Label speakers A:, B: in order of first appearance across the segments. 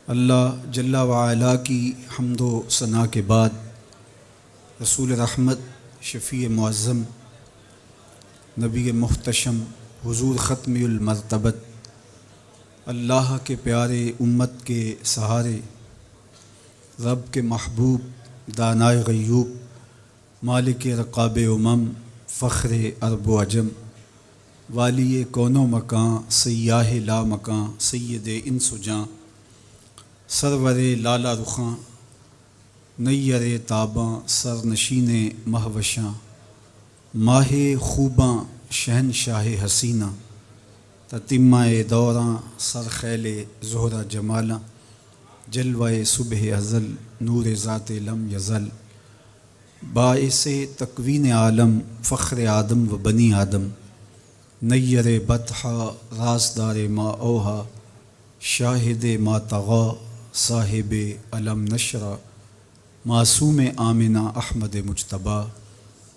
A: اللہ جل وعلا کی حمد و ثنا کے بعد رسول رحمت، شفیع معظم، نبی محتشم، حضور ختم المرتبت، اللہ کے پیارے، امت کے سہارے، رب کے محبوب، دانائے غیوب، مالک رقاب امم، فخر عرب و عجم، والی کون و مکان، سیاہ لا مکان، سید انس و جاں، سرور لالا رخاں، نیر تاباں، سرنشین مہوشاں، ماہ خوباں، شہنشاہ حسینہ، تتمہ دوراں، سرخیل زہرہ جمالاں، جلوہ صبح ازل، نور ذات لم یزل، باعث تکوین عالم، فخر آدم و بنی آدم، نیر بطحا، رازدار ما اوہا، شاہد ما طغا، صاحب علم نشرہ، معصوم آمنہ احمد مجتبیٰ،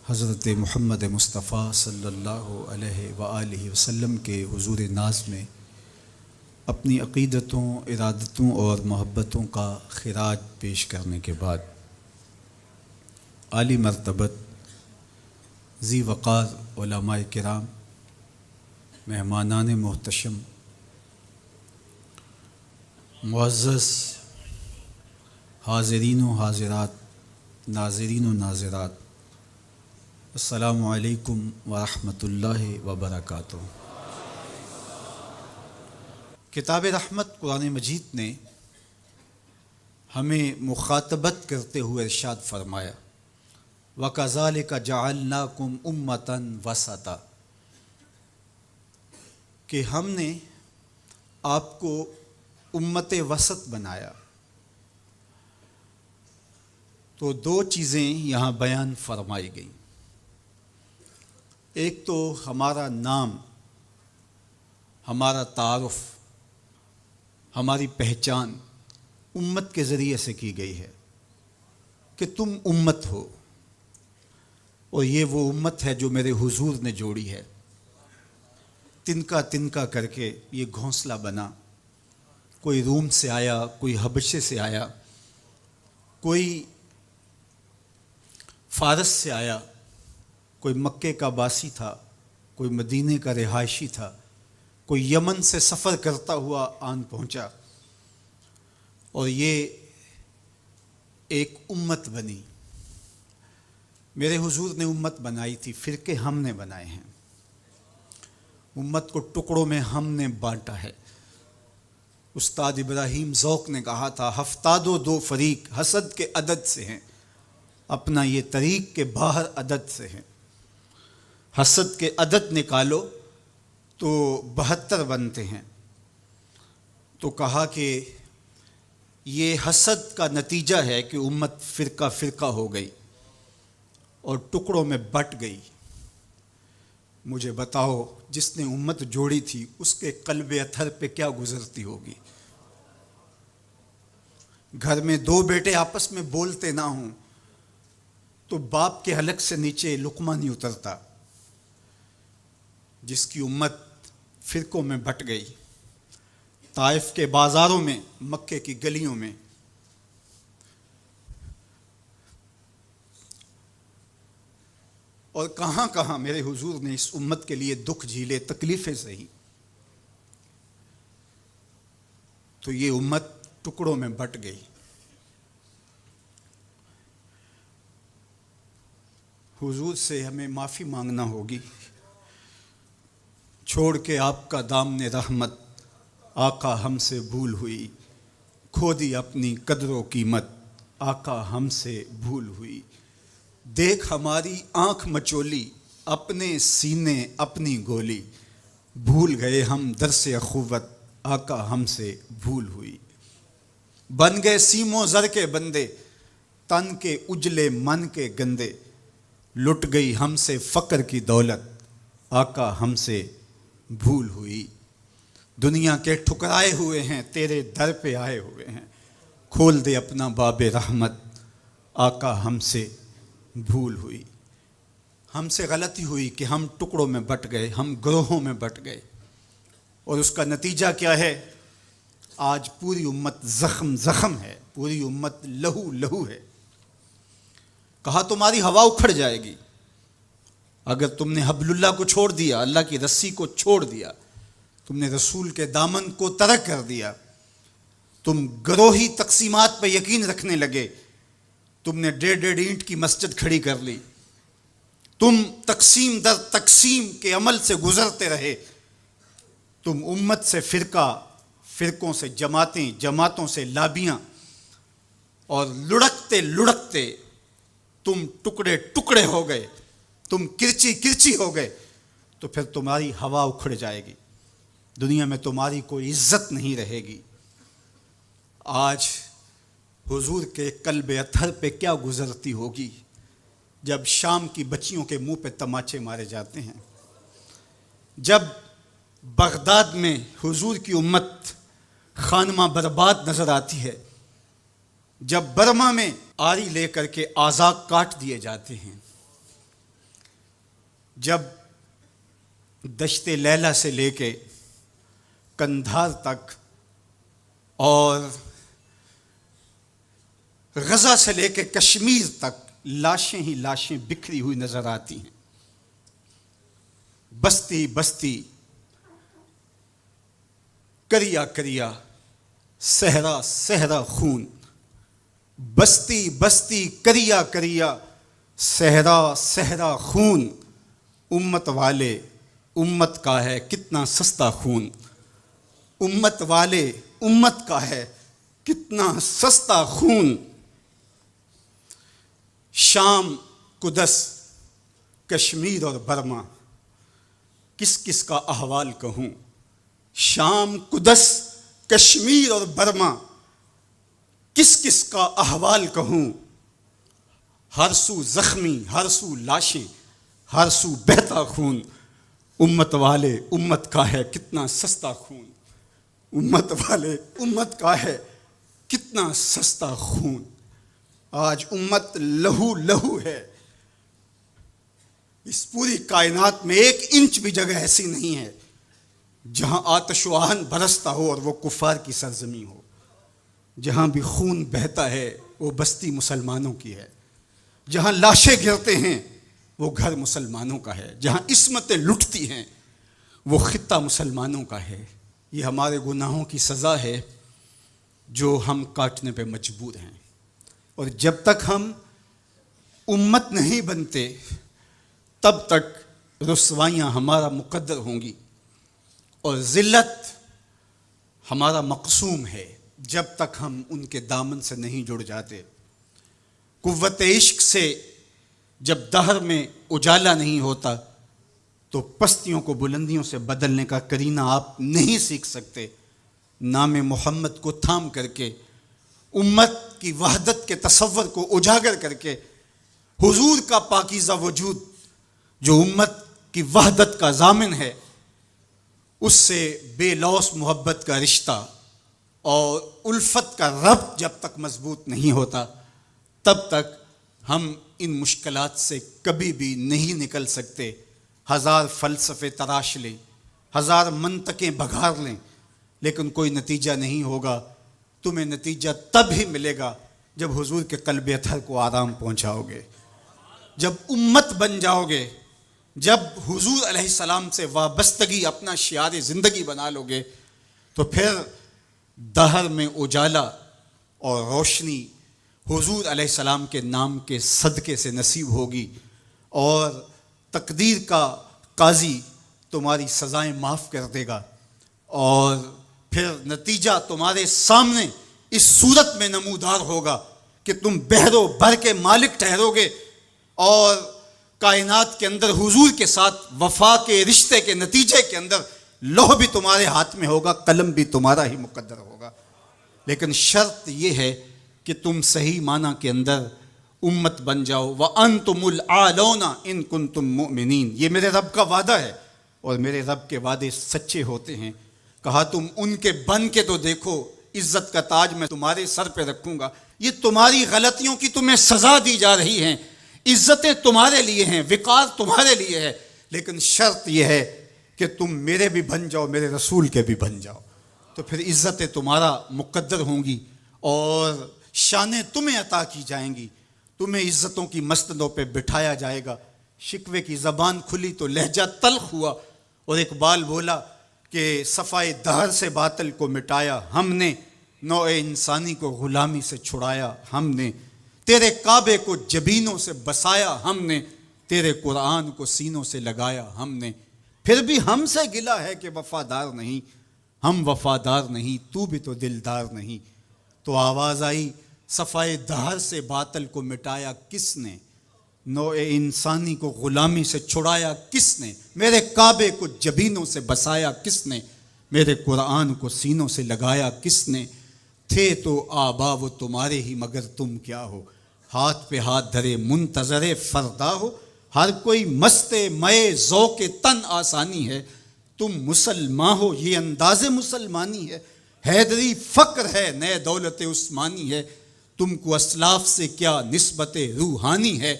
A: حضرت محمد مصطفیٰ صلی اللہ علیہ وآلہ وسلم کے حضور ناز میں اپنی عقیدتوں، ارادتوں اور محبتوں کا خراج پیش کرنے کے بعد، عالی مرتبت، ذی وقار علماء کرام، مہمانان محتشم، معزز حاضرین و حاضرات، ناظرین و ناظرات، السلام علیکم ورحمۃ اللہ وبرکاتہ۔ کتاب رحمت قرآن مجید نے ہمیں مخاطبت کرتے ہوئے ارشاد فرمایا، وَكَذَلِكَ جَعَلْنَاكُمْ أُمَّةً وَسَطًا، کہ ہم نے آپ کو امت وسط بنایا۔ تو دو چیزیں یہاں بیان فرمائی گئیں۔ ایک تو ہمارا نام، ہمارا تعارف، ہماری پہچان امت کے ذریعے سے کی گئی ہے کہ تم امت ہو، اور یہ وہ امت ہے جو میرے حضور نے جوڑی ہے۔ تنکا تنکا کر کے یہ گھونسلہ بنا، کوئی روم سے آیا، کوئی حبشے سے آیا، کوئی فارس سے آیا، کوئی مکے کا باسی تھا، کوئی مدینے کا رہائشی تھا، کوئی یمن سے سفر کرتا ہوا آن پہنچا، اور یہ ایک امت بنی۔ میرے حضور نے امت بنائی تھی، فرقے ہم نے بنائے ہیں، امت کو ٹکڑوں میں ہم نے بانٹا ہے۔ استاد ابراہیم ذوق نے کہا تھا، ہفتاد و دو فریق حسد کے عدد سے ہیں، اپنا یہ طریق کے باہر عدد سے ہیں۔ حسد کے عدد نکالو تو 72 بنتے ہیں۔ تو کہا کہ یہ حسد کا نتیجہ ہے کہ امت فرقہ فرقہ ہو گئی اور ٹکڑوں میں بٹ گئی۔ مجھے بتاؤ، جس نے امت جوڑی تھی اس کے قلب اطہر پہ کیا گزرتی ہوگی؟ گھر میں دو بیٹے آپس میں بولتے نہ ہوں تو باپ کے حلق سے نیچے لقمہ نہیں اترتا۔ جس کی امت فرقوں میں بٹ گئی، طائف کے بازاروں میں، مکے کی گلیوں میں، اور کہاں کہاں میرے حضور نے اس امت کے لیے دکھ جھیلے، تکلیفیں سہی، تو یہ امت ٹکڑوں میں بٹ گئی۔ حضور سے ہمیں معافی مانگنا ہوگی۔ چھوڑ کے آپ کا دامن رحمت، آقا ہم سے بھول ہوئی، کھو دی اپنی قدر و قیمت، آقا ہم سے بھول ہوئی۔ دیکھ ہماری آنکھ مچولی، اپنے سینے اپنی گولی، بھول گئے ہم درس اخوت، آقا ہم سے بھول ہوئی۔ بن گئے سیم و زر کے بندے، تن کے اجلے من کے گندے، لٹ گئی ہم سے فقر کی دولت، آقا ہم سے بھول ہوئی۔ دنیا کے ٹھکرائے ہوئے ہیں، تیرے در پہ آئے ہوئے ہیں، کھول دے اپنا باب رحمت، آقا ہم سے بھول ہوئی۔ ہم سے غلطی ہوئی کہ ہم ٹکڑوں میں بٹ گئے، ہم گروہوں میں بٹ گئے، اور اس کا نتیجہ کیا ہے؟ آج پوری امت زخم زخم ہے، پوری امت لہو لہو ہے۔ کہا تمہاری ہوا اکھڑ جائے گی اگر تم نے حبل اللہ کو چھوڑ دیا، اللہ کی رسی کو چھوڑ دیا، تم نے رسول کے دامن کو ترک کر دیا، تم گروہی تقسیمات پہ یقین رکھنے لگے، تم نے 1.5 اینٹ کی مسجد کھڑی کر لی، تم تقسیم در تقسیم کے عمل سے گزرتے رہے، تم امت سے فرقوں سے جماعتیں، جماعتوں سے لابیاں، اور لڑکتے لڑکتے تم ٹکڑے ٹکڑے ہو گئے، تم کرچی کرچی ہو گئے، تو پھر تمہاری ہوا اکھڑ جائے گی، دنیا میں تمہاری کوئی عزت نہیں رہے گی۔ آج حضور کے قلب اطہر پہ کیا گزرتی ہوگی جب شام کی بچیوں کے منہ پہ تماچے مارے جاتے ہیں، جب بغداد میں حضور کی امت خانمہ برباد نظر آتی ہے، جب برما میں آری لے کر کے اعضاء کاٹ دیے جاتے ہیں، جب دشت لیلہ سے لے کے کندھار تک اور غزہ سے لے کے کشمیر تک لاشیں ہی لاشیں بکھری ہوئی نظر آتی ہیں، بستی بستی، کریا کریا، صحرا صحرا خون، بستی بستی، کریا کریا، صحرا صحرا خون، امت والے امت کا ہے کتنا سستا خون، امت والے امت کا ہے کتنا سستا خون۔ شام، قدس، کشمیر اور برما، کس کس کا احوال کہوں؟ شام، قدس، کشمیر اور برما، کس کس کا احوال کہوں؟ ہر سو زخمی، ہر سو لاشیں، ہر سو بہتا خون، امت والے امت کا ہے کتنا سستا خون، امت والے امت کا ہے کتنا سستا خون۔ آج امت لہو لہو ہے، اس پوری کائنات میں 1 انچ بھی جگہ ایسی نہیں ہے جہاں آتش و آہن برستا ہو اور وہ کفار کی سرزمین ہو۔ جہاں بھی خون بہتا ہے وہ بستی مسلمانوں کی ہے، جہاں لاشیں گرتے ہیں وہ گھر مسلمانوں کا ہے، جہاں عصمتیں لٹتی ہیں وہ خطہ مسلمانوں کا ہے۔ یہ ہمارے گناہوں کی سزا ہے جو ہم کاٹنے پہ مجبور ہیں، اور جب تک ہم امت نہیں بنتے تب تک رسوائیاں ہمارا مقدر ہوں گی اور ذلت ہمارا مقسوم ہے جب تک ہم ان کے دامن سے نہیں جڑ جاتے۔ قوت عشق سے جب دہر میں اجالا نہیں ہوتا تو پستیوں کو بلندیوں سے بدلنے کا کرینہ آپ نہیں سیکھ سکتے۔ نام محمد کو تھام کر کے، امت کی وحدت کے تصور کو اجاگر کر کے، حضور کا پاکیزہ وجود جو امت کی وحدت کا ضامن ہے، اس سے بے لوث محبت کا رشتہ اور الفت کا ربط جب تک مضبوط نہیں ہوتا تب تک ہم ان مشکلات سے کبھی بھی نہیں نکل سکتے۔ 1000 فلسفے تراش لیں، 1000 منطقیں بگھار لیں، لیکن کوئی نتیجہ نہیں ہوگا۔ تمہیں نتیجہ تب ہی ملے گا جب حضور کے قلب اطہر کو آرام پہنچاؤ گے، جب امت بن جاؤ گے، جب حضور علیہ السلام سے وابستگی اپنا شعار زندگی بنا لو گے، تو پھر دہر میں اجالا اور روشنی حضور علیہ السلام کے نام کے صدقے سے نصیب ہوگی، اور تقدیر کا قاضی تمہاری سزائیں معاف کر دے گا، اور پھر نتیجہ تمہارے سامنے اس صورت میں نمودار ہوگا کہ تم بحر و بر کے مالک ٹھہرو گے، اور کائنات کے اندر حضور کے ساتھ وفا کے رشتے کے نتیجے کے اندر لوح بھی تمہارے ہاتھ میں ہوگا، قلم بھی تمہارا ہی مقدر ہوگا۔ لیکن شرط یہ ہے کہ تم صحیح معنی کے اندر امت بن جاؤ۔ وَأَنْتُمُ الْعَالَوْنَ إِن كُنْتُم مُؤْمِنِينَ، یہ میرے رب کا وعدہ ہے، اور میرے رب کے وعدے سچے ہوتے ہیں۔ کہا تم ان کے بن کے تو دیکھو، عزت کا تاج میں تمہارے سر پہ رکھوں گا۔ یہ تمہاری غلطیوں کی تمہیں سزا دی جا رہی ہیں، عزتیں تمہارے لیے ہیں، وقار تمہارے لیے ہے، لیکن شرط یہ ہے کہ تم میرے بھی بن جاؤ، میرے رسول کے بھی بن جاؤ۔ تو پھر عزتیں تمہارا مقدر ہوں گی اور شانیں تمہیں عطا کی جائیں گی، تمہیں عزتوں کی مسندوں پہ بٹھایا جائے گا۔ شکوے کی زبان کھلی تو لہجہ تلخ ہوا، اور اقبال بولا کہ صفائے دہر سے باطل کو مٹایا ہم نے، نوع انسانی کو غلامی سے چھڑایا ہم نے، تیرے کعبے کو جبینوں سے بسایا ہم نے، تیرے قرآن کو سینوں سے لگایا ہم نے، پھر بھی ہم سے گلہ ہے کہ وفادار نہیں، ہم وفادار نہیں، تو بھی تو دلدار نہیں۔ تو آواز آئی صفائے دہر سے باطل کو مٹایا کس نے، نوع انسانی کو غلامی سے چھڑایا کس نے، میرے کعبے کو جبینوں سے بسایا کس نے، میرے قرآن کو سینوں سے لگایا کس نے، تھے تو آبا وہ تمہارے ہی مگر تم کیا ہو، ہاتھ پہ ہاتھ دھرے منتظر فردا ہو، ہر کوئی مست مئے ذوق تن آسانی ہے، تم مسلمان ہو یہ انداز مسلمانی ہے، حیدری فقر ہے نئے دولت عثمانی ہے، تم کو اسلاف سے کیا نسبت روحانی ہے،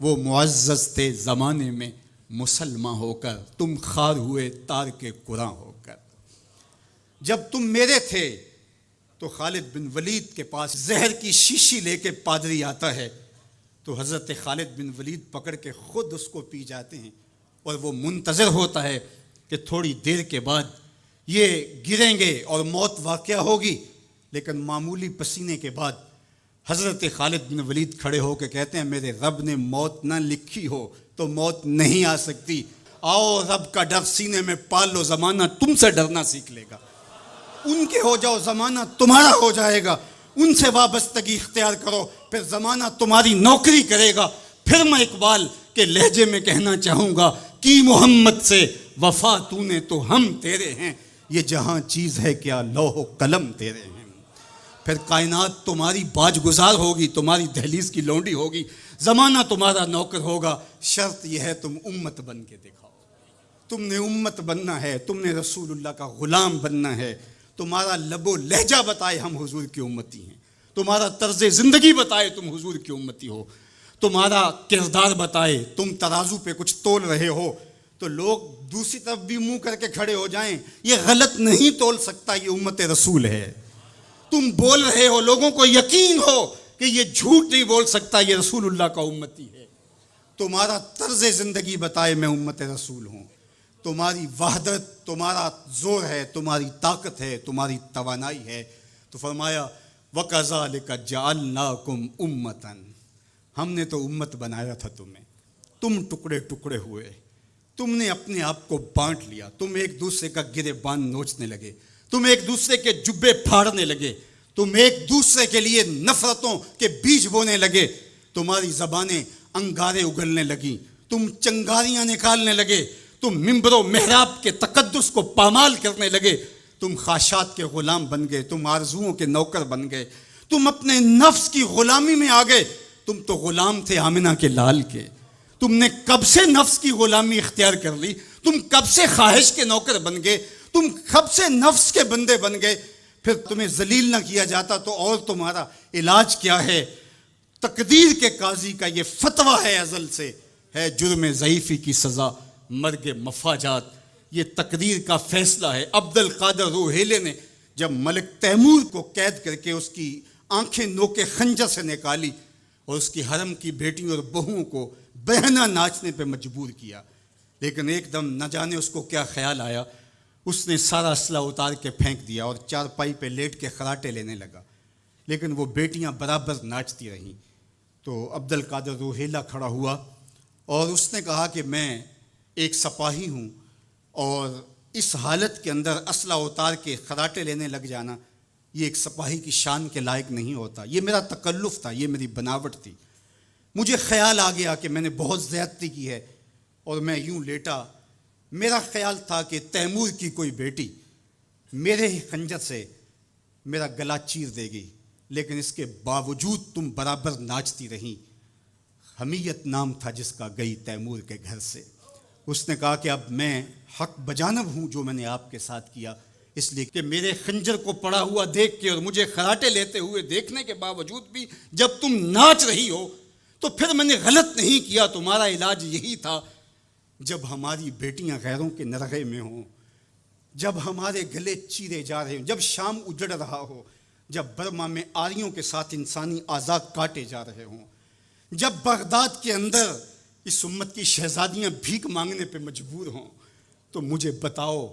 A: وہ معزز تھے زمانے میں مسلمان ہو کر، تم خار ہوئے تارک قرآن ہو کر۔ جب تم میرے تھے تو خالد بن ولید کے پاس زہر کی شیشی لے کے پادری آتا ہے، تو حضرت خالد بن ولید پکڑ کے خود اس کو پی جاتے ہیں، اور وہ منتظر ہوتا ہے کہ تھوڑی دیر کے بعد یہ گریں گے اور موت واقع ہوگی، لیکن معمولی پسینے کے بعد حضرت خالد بن ولید کھڑے ہو کے کہتے ہیں میرے رب نے موت نہ لکھی ہو تو موت نہیں آ سکتی، آؤ رب کا ڈر سینے میں پال لو، زمانہ تم سے ڈرنا سیکھ لے گا، ان کے ہو جاؤ زمانہ تمہارا ہو جائے گا، ان سے وابستگی اختیار کرو پھر زمانہ تمہاری نوکری کرے گا۔ پھر میں اقبال کے لہجے میں کہنا چاہوں گا کہ محمد سے وفا تو نے تو ہم تیرے ہیں، یہ جہاں چیز ہے کیا لوح و قلم تیرے ہیں، پھر کائنات تمہاری باج گزار ہوگی، تمہاری دہلیز کی لونڈی ہوگی، زمانہ تمہارا نوکر ہوگا، شرط یہ ہے تم امت بن کے دکھاؤ، تم نے امت بننا ہے، تم نے رسول اللہ کا غلام بننا ہے، تمہارا لب و لہجہ بتائے ہم حضور کی امتی ہیں، تمہارا طرز زندگی بتائے تم حضور کی امتی ہو، تمہارا کردار بتائے تم ترازو پہ کچھ تول رہے ہو، تو لوگ دوسری طرف بھی منہ کر کے کھڑے ہو جائیں یہ غلط نہیں تول سکتا، یہ امت رسول ہے، تم بول رہے ہو لوگوں کو یقین ہو کہ یہ جھوٹ نہیں بول سکتا، یہ رسول اللہ کا امتی ہے، تمہارا طرز زندگی بتائے میں امت رسول ہوں، تمہاری وحدت، تمہارا زور ہے، تمہاری طاقت ہے، تمہاری توانائی ہے، تو فرمایا وَكَذَلِكَ جَعَلْنَاكُمْ أُمَّةً، ہم نے تو امت بنایا تھا تمہیں، تم ٹکڑے ٹکڑے ہوئے، تم نے اپنے آپ کو بانٹ لیا، تم ایک دوسرے کا گریبان نوچنے لگے، تم ایک دوسرے کے جبے پھاڑنے لگے، تم ایک دوسرے کے لیے نفرتوں کے بیج بونے لگے، تمہاری زبانیں انگارے اگلنے لگیں، تم چنگاریاں نکالنے لگے، تم ممبر و محراب کے تقدس کو پامال کرنے لگے، تم خواہشات کے غلام بن گئے، تم آرزوؤں کے نوکر بن گئے، تم اپنے نفس کی غلامی میں آ گئے، تم تو غلام تھے آمنہ کے لال کے، تم نے کب سے نفس کی غلامی اختیار کر لی، تم کب سے خواہش کے نوکر بن گئے، تم کب سے نفس کے بندے بن گئے، پھر تمہیں ذلیل نہ کیا جاتا تو اور تمہارا علاج کیا ہے؟ تقدیر کے قاضی کا یہ فتویٰ ہے ازل سے، ہے جرم ضعیفی کی سزا مرگ مفاجات، یہ تقدیر کا فیصلہ ہے۔ عبد القادر روحیلے نے جب ملک تیمور کو قید کر کے اس کی آنکھیں نوکے خنجر سے نکالی اور اس کی حرم کی بیٹیوں اور بہوؤں کو بہنا ناچنے پہ مجبور کیا، لیکن ایک دم نہ جانے اس کو کیا خیال آیا، اس نے سارا اسلحہ اتار کے پھینک دیا اور چارپائی پہ لیٹ کے خراٹے لینے لگا، لیکن وہ بیٹیاں برابر ناچتی رہیں۔ تو عبد القادر روحیلہ کھڑا ہوا اور اس نے کہا کہ میں ایک سپاہی ہوں اور اس حالت کے اندر اسلحہ اتار کے خراٹے لینے لگ جانا یہ ایک سپاہی کی شان کے لائق نہیں ہوتا، یہ میرا تکلف تھا، یہ میری بناوٹ تھی، مجھے خیال آ گیا کہ میں نے بہت زیادتی کی ہے اور میں یوں لیٹا، میرا خیال تھا کہ تیمور کی کوئی بیٹی میرے ہی خنجر سے میرا گلا چیر دے گی، لیکن اس کے باوجود تم برابر ناچتی رہیں، حمیت نام تھا جس کا گئی تیمور کے گھر سے۔ اس نے کہا کہ اب میں حق بجانب ہوں جو میں نے آپ کے ساتھ کیا، اس لیے کہ میرے خنجر کو پڑا ہوا دیکھ کے اور مجھے خراٹے لیتے ہوئے دیکھنے کے باوجود بھی جب تم ناچ رہی ہو تو پھر میں نے غلط نہیں کیا، تمہارا علاج یہی تھا، جب ہماری بیٹیاں غیروں کے نرغے میں ہوں، جب ہمارے گلے چیرے جا رہے ہوں، جب شام اجڑ رہا ہو، جب برما میں آریوں کے ساتھ انسانی اعضاء کاٹے جا رہے ہوں، جب بغداد کے اندر اس امت کی شہزادیاں بھیک مانگنے پہ مجبور ہوں، تو مجھے بتاؤ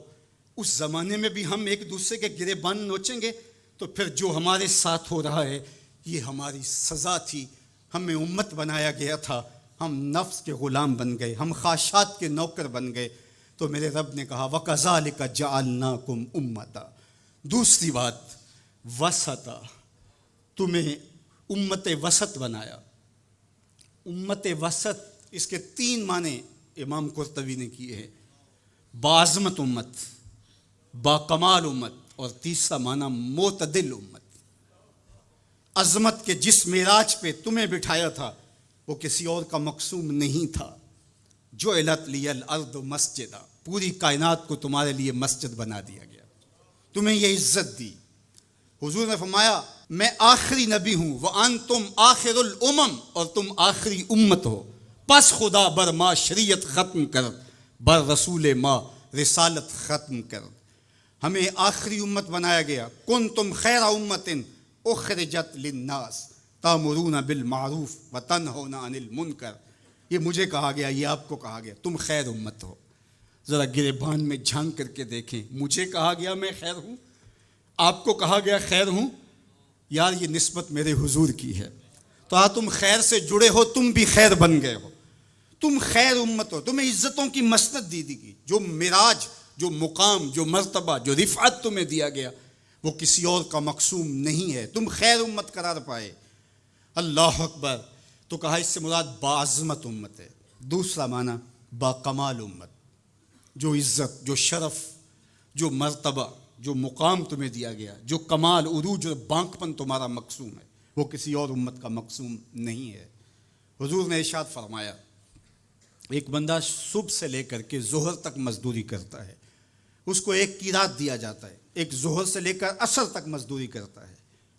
A: اس زمانے میں بھی ہم ایک دوسرے کے گریبان نوچیں گے؟ تو پھر جو ہمارے ساتھ ہو رہا ہے یہ ہماری سزا تھی، ہمیں امت بنایا گیا تھا، ہم نفس کے غلام بن گئے، ہم خواہشات کے نوکر بن گئے۔ تو میرے رب نے کہا وَكَذَلِكَ جَعَلْنَاكُمْ أُمَّةً، دوسری بات وسطا، تمہیں امت وسط بنایا۔ امت وسط اس کے 3 معنی امام قرطبی نے کیے ہیں، باعظمت امت، باکمال امت، اور تیسرا معنی معتدل امت۔ عظمت کے جس معراج پہ تمہیں بٹھایا تھا وہ کسی اور کا مقصوم نہیں تھا۔ جعلت لی الارض مسجدا، پوری کائنات کو تمہارے لیے مسجد بنا دیا گیا، تمہیں یہ عزت دی۔ حضور نے فرمایا میں آخری نبی ہوں، وانتم آخر الامم، اور تم آخری امت ہو، پس خدا بر ما شریعت ختم کر، بر رسول ما رسالت ختم کر۔ ہمیں آخری امت بنایا گیا، کنتم خیر امت اخرجت للناس تامرون بالمعروف وتنہون عن المنکر۔ یہ مجھے کہا گیا، یہ آپ کو کہا گیا، تم خیر امت ہو۔ ذرا گریبان میں جھانک کر کے دیکھیں، مجھے کہا گیا میں خیر ہوں، آپ کو کہا گیا خیر ہوں، یار یہ نسبت میرے حضور کی ہے۔ تو تم خیر سے جڑے ہو، تم بھی خیر بن گئے ہو، تم خیر امت ہو، تمہیں عزتوں کی مسند دی گئی، جو معراج، جو مقام، جو مرتبہ، جو رفعت تمہیں دیا گیا وہ کسی اور کا مقصوم نہیں ہے، تم خیر امت قرار پائے۔ اللہ اکبر۔ تو کہا اس سے مراد باعظمت امت ہے۔ دوسرا معنی باکمال امت، جو عزت، جو شرف، جو مرتبہ، جو مقام تمہیں دیا گیا، جو کمال، عروج اور بانکپن تمہارا مقصوم ہے، وہ کسی اور امت کا مقصوم نہیں ہے۔ حضور نے ارشاد فرمایا ایک بندہ صبح سے لے کر کے ظہر تک مزدوری کرتا ہے، اس کو ایک قیراط دیا جاتا ہے۔ ایک ظہر سے لے کر عصر تک مزدوری کرتا ہے،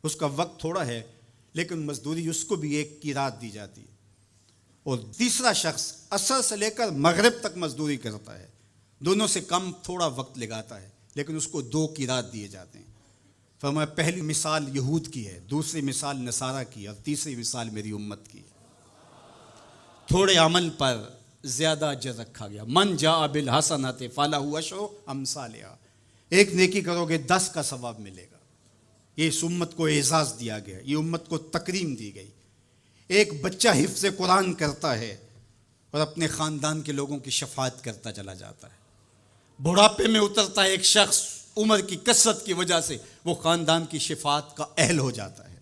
A: اس کا وقت تھوڑا ہے لیکن مزدوری اس کو بھی ایک قیراط دی جاتی ہے۔ اور تیسرا شخص عصر سے لے کر مغرب تک مزدوری کرتا ہے، دونوں سے کم تھوڑا وقت لگاتا ہے لیکن اس کو 2 قیراط دیے جاتے ہیں۔ فرمایا پہلی مثال یہود کی ہے، دوسری مثال نصارہ کی، اور تیسری مثال میری امت کی ہے۔ تھوڑے عمل پر زیادہ اجر رکھا گیا، من جاء بالحسنۃ فلہ عشر امثالھا، ایک نیکی کرو گے 10 کا ثواب ملے گا۔ یہ اس امت کو اعزاز دیا گیا، یہ امت کو تکریم دی گئی۔ ایک بچہ حفظ قرآن کرتا ہے اور اپنے خاندان کے لوگوں کی شفاعت کرتا چلا جاتا ہے۔ بڑھاپے میں اترتا ہے ایک شخص، عمر کی کثرت کی وجہ سے وہ خاندان کی شفاعت کا اہل ہو جاتا ہے۔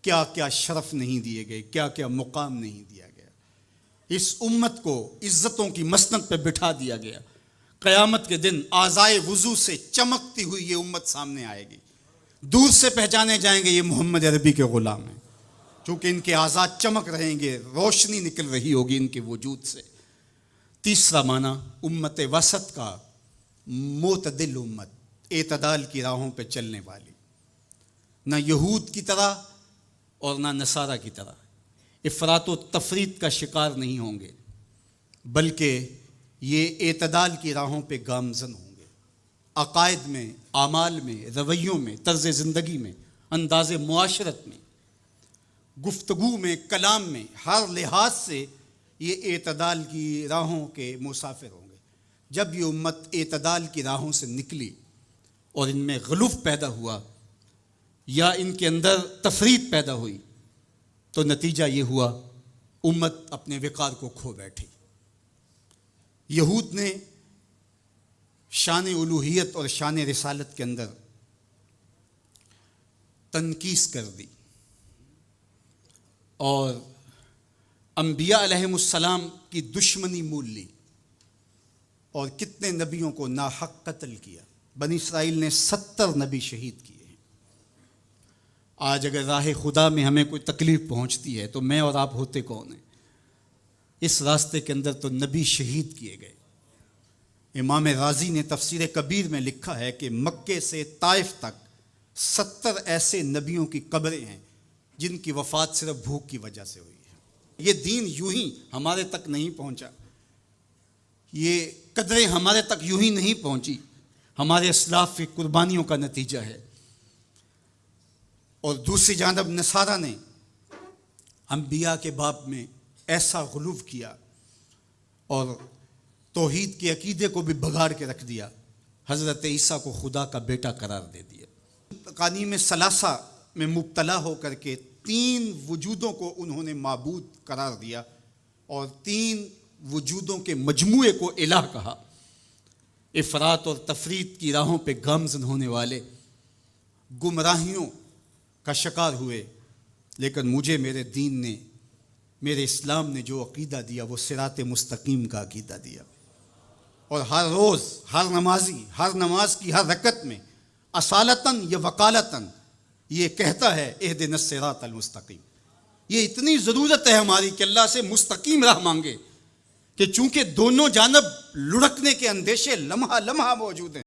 A: کیا کیا شرف نہیں دیے گئے، کیا کیا مقام نہیں دیا گیا۔ اس امت کو عزتوں کی مسند پہ بٹھا دیا گیا۔ قیامت کے دن اعضائے وضو سے چمکتی ہوئی یہ امت سامنے آئے گی، دور سے پہچانے جائیں گے یہ محمد عربی کے غلام ہیں، چونکہ ان کے اعضاء چمک رہیں گے، روشنی نکل رہی ہوگی ان کے وجود سے۔ تیسرا معنی امت وسط کا معتدل امت، اعتدال کی راہوں پہ چلنے والی، نہ یہود کی طرح اور نہ نصارہ کی طرح افراط و تفریط کا شکار نہیں ہوں گے، بلکہ یہ اعتدال کی راہوں پہ گامزن ہوں گے، عقائد میں، اعمال میں، رویوں میں، طرز زندگی میں، انداز معاشرت میں، گفتگو میں، کلام میں، ہر لحاظ سے یہ اعتدال کی راہوں کے مسافر ہوں گے۔ جب یہ امت اعتدال کی راہوں سے نکلی اور ان میں غلوف پیدا ہوا یا ان کے اندر تفریط پیدا ہوئی تو نتیجہ یہ ہوا امت اپنے وقار کو کھو بیٹھی۔ یہود نے شان الوہیت اور شان رسالت کے اندر تنقیص کر دی اور انبیاء علیہم السلام کی دشمنی مول لی اور کتنے نبیوں کو ناحق قتل کیا۔ بنی اسرائیل نے 70 نبی شہید کیے ہیں۔ آج اگر راہ خدا میں ہمیں کوئی تکلیف پہنچتی ہے تو میں اور آپ ہوتے کون ہیں؟ اس راستے کے اندر تو نبی شہید کیے گئے۔ امام رازی نے تفسیر کبیر میں لکھا ہے کہ مکے سے طائف تک 70 ایسے نبیوں کی قبریں ہیں جن کی وفات صرف بھوک کی وجہ سے ہوئی ہے۔ یہ دین یوں ہی ہمارے تک نہیں پہنچا، یہ قدریں ہمارے تک یوں ہی نہیں پہنچی، ہمارے اسلاف کی قربانیوں کا نتیجہ ہے۔ اور دوسری جانب نصارہ نے انبیاء کے باب میں ایسا غلو کیا اور توحید کے عقیدے کو بھی بگاڑ کے رکھ دیا، حضرت عیسیٰ کو خدا کا بیٹا قرار دے دیا۔ تقانیم ثلاثہ میں مبتلا ہو کر کے 3 وجودوں کو انہوں نے معبود قرار دیا اور 3 وجودوں کے مجموعے کو الہ کہا۔ افراط اور تفریط کی راہوں پہ گامزن ہونے والے گمراہیوں کا شکار ہوئے، لیکن مجھے میرے دین نے، میرے اسلام نے جو عقیدہ دیا وہ صراط مستقیم کا عقیدہ دیا۔ اور ہر روز ہر نمازی ہر نماز کی ہر رکعت میں اصالتاً یا وقالتاً یہ کہتا ہے اہدنا الصراط المستقیم۔ یہ اتنی ضرورت ہے ہماری کہ اللہ سے مستقیم راہ مانگے، کہ چونکہ دونوں جانب لڑکنے کے اندیشے لمحہ لمحہ موجود ہیں۔